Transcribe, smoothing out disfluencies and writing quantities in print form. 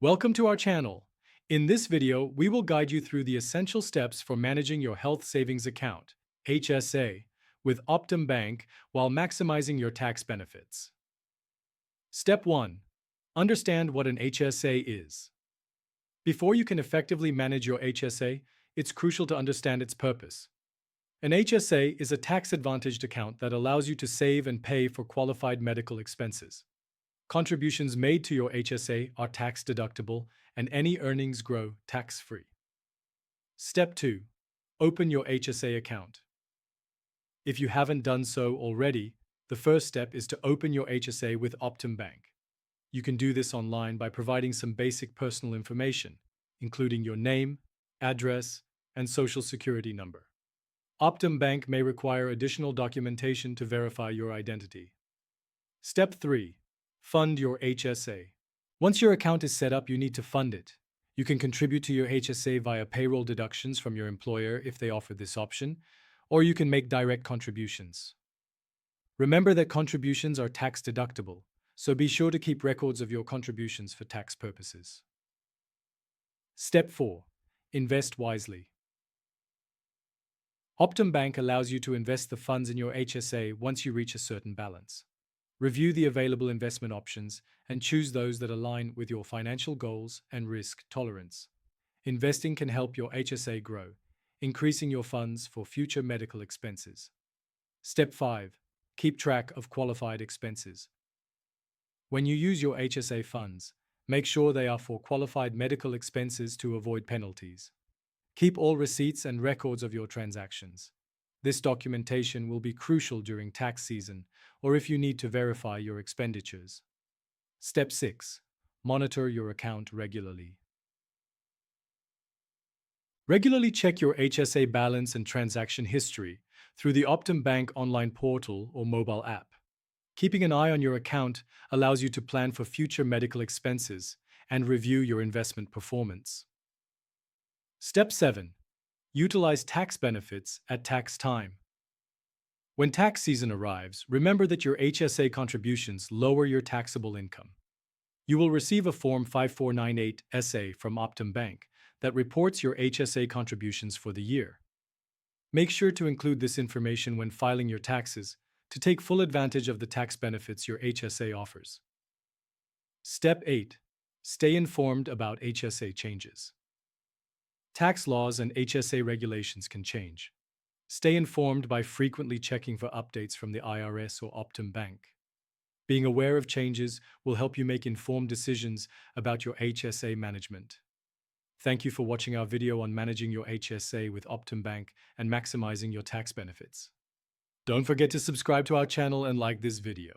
Welcome to our channel. In this video, we will guide you through the essential steps for managing your health savings account, HSA, with Optum Bank while maximizing your tax benefits. Step 1. Understand what an HSA is. Before you can effectively manage your HSA, it's crucial to understand its purpose. An HSA is a tax-advantaged account that allows you to save and pay for qualified medical expenses. Contributions made to your HSA are tax-deductible, and any earnings grow tax-free. Step 2. Open your HSA account. If you haven't done so already, the first step is to open your HSA with Optum Bank. You can do this online by providing some basic personal information, including your name, address, and social security number. Optum Bank may require additional documentation to verify your identity. Step 3. Fund your HSA. Once your account is set up, you need to fund it. You can contribute to your HSA via payroll deductions from your employer if they offer this option, or you can make direct contributions. Remember that contributions are tax deductible, so be sure to keep records of your contributions for tax purposes. Step 4. Invest wisely. Optum Bank allows you to invest the funds in your HSA once you reach a certain balance. Review the available investment options and choose those that align with your financial goals and risk tolerance. Investing can help your HSA grow, increasing your funds for future medical expenses. Step 5. Keep track of qualified expenses. When you use your HSA funds, make sure they are for qualified medical expenses to avoid penalties. Keep all receipts and records of your transactions. This documentation will be crucial during tax season or if you need to verify your expenditures. Step 6. Monitor your account regularly. Regularly check your HSA balance and transaction history through the Optum Bank online portal or mobile app. Keeping an eye on your account allows you to plan for future medical expenses and review your investment performance. Step 7. Utilize tax benefits at tax time. When tax season arrives, remember that your HSA contributions lower your taxable income. You will receive a Form 5498 SA from Optum Bank that reports your HSA contributions for the year. Make sure to include this information when filing your taxes to take full advantage of the tax benefits your HSA offers. Step 8. Stay informed about HSA changes. Tax laws and HSA regulations can change. Stay informed by frequently checking for updates from the IRS or Optum Bank. Being aware of changes will help you make informed decisions about your HSA management. Thank you for watching our video on managing your HSA with Optum Bank and maximizing your tax benefits. Don't forget to subscribe to our channel and like this video.